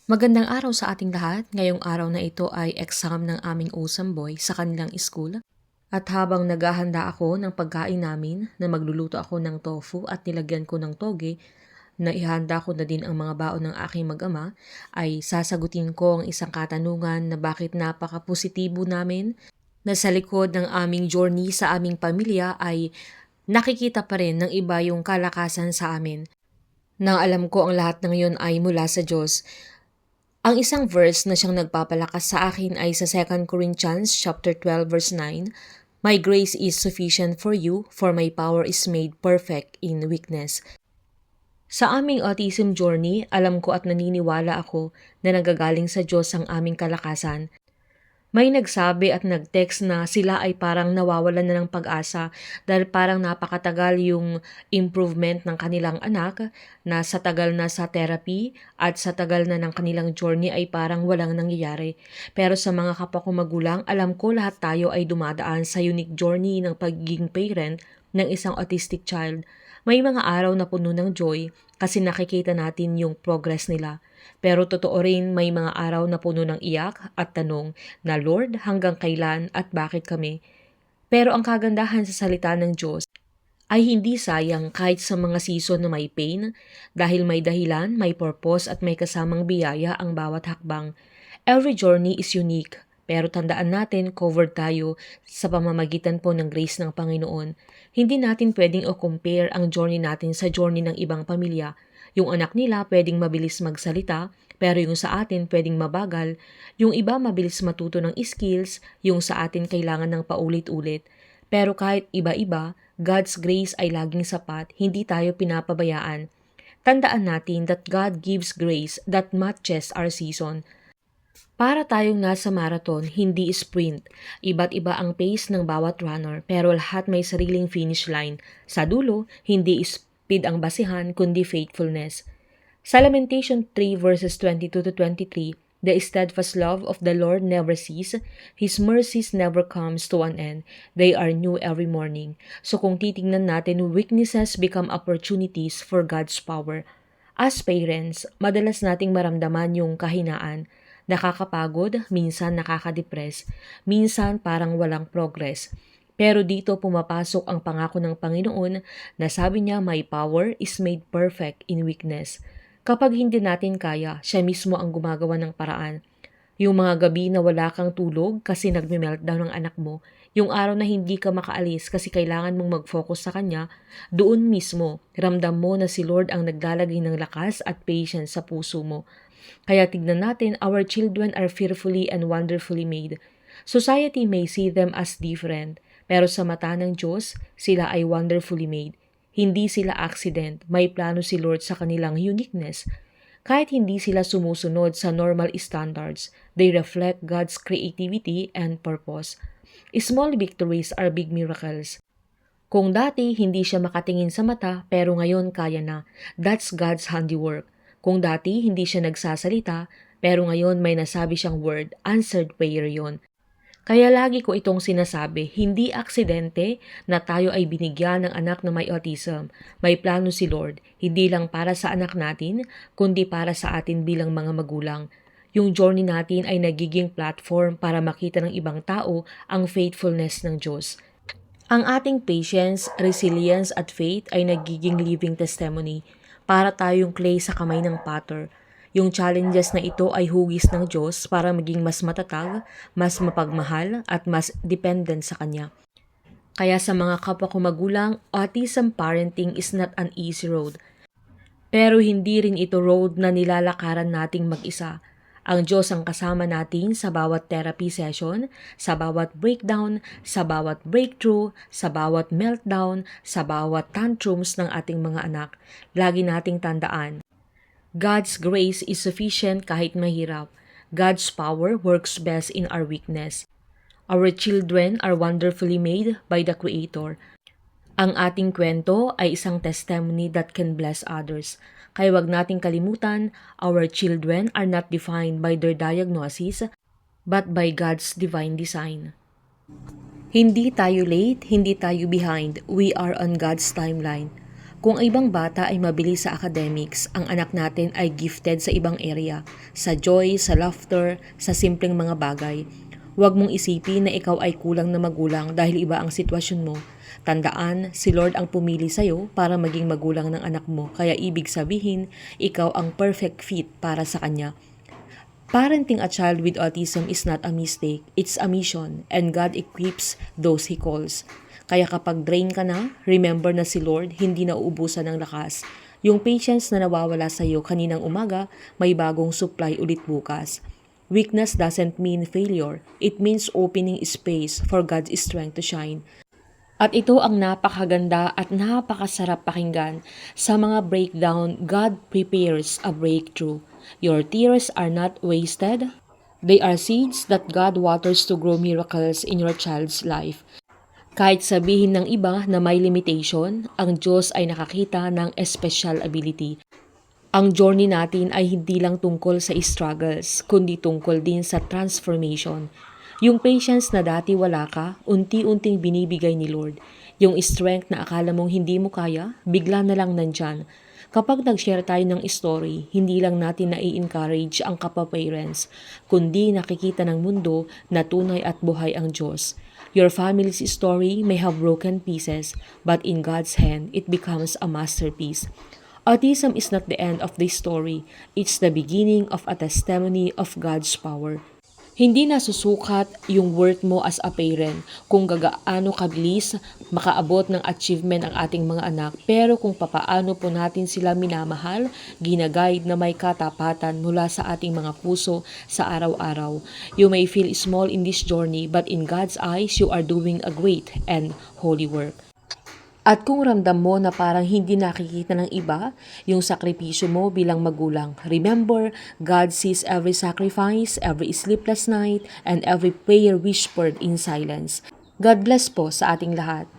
Magandang araw sa ating lahat. Ngayong araw na ito ay exam ng aming awesome boy sa kanilang school. At habang naghahanda ako ng pagkain namin na magluluto ako ng tofu at nilagyan ko ng toge, na ihanda ko na din ang mga baon ng aking mag-ama, ay sasagutin ko ang isang katanungan na bakit napaka-positibo namin na sa likod ng aming journey sa aming pamilya ay nakikita pa rin ng iba yung kalakasan sa amin. Nang alam ko ang lahat ng yun ay mula sa Diyos. Ang isang verse na siyang nagpapalakas sa akin ay sa 2 Corinthians chapter 12 verse 9, "My grace is sufficient for you, for my power is made perfect in weakness." Sa aming autism journey, alam ko at naniniwala ako na nanggagaling sa Diyos ang aming kalakasan. May nagsabi at nag-text na sila ay parang nawawalan na ng pag-asa dahil parang napakatagal yung improvement ng kanilang anak na sa tagal na sa therapy at sa tagal na ng kanilang journey ay parang walang nangyayari. Pero sa mga kapwa ko magulang, alam ko lahat tayo ay dumadaan sa unique journey ng pagiging parent ng isang autistic child. May mga araw na puno ng joy kasi nakikita natin yung progress nila. Pero totoo rin may mga araw na puno ng iyak at tanong na, "Lord, hanggang kailan at bakit kami?" Pero ang kagandahan sa salita ng Diyos ay hindi sayang kahit sa mga season na may pain dahil may dahilan, may purpose at may kasamang biyaya ang bawat hakbang. Every journey is unique, pero tandaan natin covered tayo sa pamamagitan po ng grace ng Panginoon. Hindi natin pwedeng o-compare ang journey natin sa journey ng ibang pamilya. Yung anak nila pwedeng mabilis magsalita, pero yung sa atin pwedeng mabagal. Yung iba mabilis matuto ng skills, yung sa atin kailangan ng paulit-ulit. Pero kahit iba-iba, God's grace ay laging sapat, hindi tayo pinapabayaan. Tandaan natin that God gives grace that matches our season. Para tayong nasa marathon, hindi sprint. Iba't iba ang pace ng bawat runner pero lahat may sariling finish line. Sa dulo, hindi speed ang basihan kundi faithfulness. Sa Lamentation 3 verses 22 to 23, "The steadfast love of the Lord never ceases, His mercies never comes to an end. They are new every morning." So kung titingnan natin, weaknesses become opportunities for God's power. As parents, madalas nating maramdaman yung kahinaan. Nakakapagod, minsan nakakadepress, minsan parang walang progress. Pero dito pumapasok ang pangako ng Panginoon na sabi niya, "My power is made perfect in weakness." Kapag hindi natin kaya, siya mismo ang gumagawa ng paraan. Yung mga gabi na wala kang tulog kasi nagme-meltdown ng anak mo, yung araw na hindi ka makaalis kasi kailangan mong mag-focus sa kanya, doon mismo, ramdam mo na si Lord ang naglalagay ng lakas at patience sa puso mo. Kaya tignan natin, our children are fearfully and wonderfully made. Society may see them as different, pero sa mata ng Diyos, sila ay wonderfully made. Hindi sila accident, may plano si Lord sa kanilang uniqueness. Kahit hindi sila sumusunod sa normal standards, they reflect God's creativity and purpose. Small victories are big miracles. Kung dati hindi siya makatingin sa mata pero ngayon kaya na, that's God's handiwork. Kung dati hindi siya nagsasalita pero ngayon may nasabi siyang word, answered prayer yon. Kaya lagi ko itong sinasabi, hindi aksidente na tayo ay binigyan ng anak na may autism. May plano si Lord, hindi lang para sa anak natin, kundi para sa atin bilang mga magulang. Yung journey natin ay nagiging platform para makita ng ibang tao ang faithfulness ng Diyos. Ang ating patience, resilience at faith ay nagiging living testimony para tayong clay sa kamay ng potter. Yung challenges na ito ay hugis ng Diyos para maging mas matatag, mas mapagmahal at mas dependent sa Kanya. Kaya sa mga kapwa ko magulang, autism parenting is not an easy road. Pero hindi rin ito road na nilalakaran nating mag-isa. Ang Diyos ang kasama natin sa bawat therapy session, sa bawat breakdown, sa bawat breakthrough, sa bawat meltdown, sa bawat tantrums ng ating mga anak. Lagi nating tandaan, God's grace is sufficient kahit mahirap. God's power works best in our weakness. Our children are wonderfully made by the Creator. Ang ating kwento ay isang testimony that can bless others. Kaya wag nating kalimutan, our children are not defined by their diagnosis, but by God's divine design. Hindi tayo late, hindi tayo behind. We are on God's timeline. Kung ang ibang bata ay mabilis sa academics, ang anak natin ay gifted sa ibang area, sa joy, sa laughter, sa simpleng mga bagay. Huwag mong isipin na ikaw ay kulang na magulang dahil iba ang sitwasyon mo. Tandaan, si Lord ang pumili sa'yo para maging magulang ng anak mo, kaya ibig sabihin, ikaw ang perfect fit para sa kanya. Parenting a child with autism is not a mistake, it's a mission, and God equips those He calls. Kaya kapag drain ka na, remember na si Lord hindi na uubusan ng lakas. Yung patience na nawawala sa iyo kaninang umaga, may bagong supply ulit bukas. Weakness doesn't mean failure, it means opening space for God's strength to shine. At ito ang napakaganda at napakasarap pakinggan. Sa mga breakdown, God prepares a breakthrough. Your tears are not wasted. They are seeds that God waters to grow miracles in your child's life. Kahit sabihin ng iba na may limitation, ang Diyos ay nakakita ng special ability. Ang journey natin ay hindi lang tungkol sa struggles, kundi tungkol din sa transformation. Yung patience na dati wala ka, unti-unting binibigay ni Lord. Yung strength na akala mong hindi mo kaya, bigla na lang nandyan. Kapag nag-share tayo ng story, hindi lang natin nai-encourage ang kapwa-parents, kundi nakikita ng mundo na tunay at buhay ang Diyos. Your family's story may have broken pieces, but in God's hand, it becomes a masterpiece. Autism is not the end of the story. It's the beginning of a testimony of God's power. Hindi nasusukat yung worth mo as a parent kung gaano kabilis makaabot ng achievement ang ating mga anak, pero kung papaano po natin sila minamahal, ginaguide na may katapatan mula sa ating mga puso sa araw-araw. You may feel small in this journey, but in God's eyes, you are doing a great and holy work. At kung ramdam mo na parang hindi nakikita ng iba yung sakripisyo mo bilang magulang, remember, God sees every sacrifice, every sleepless night, and every prayer whispered in silence. God bless po sa ating lahat.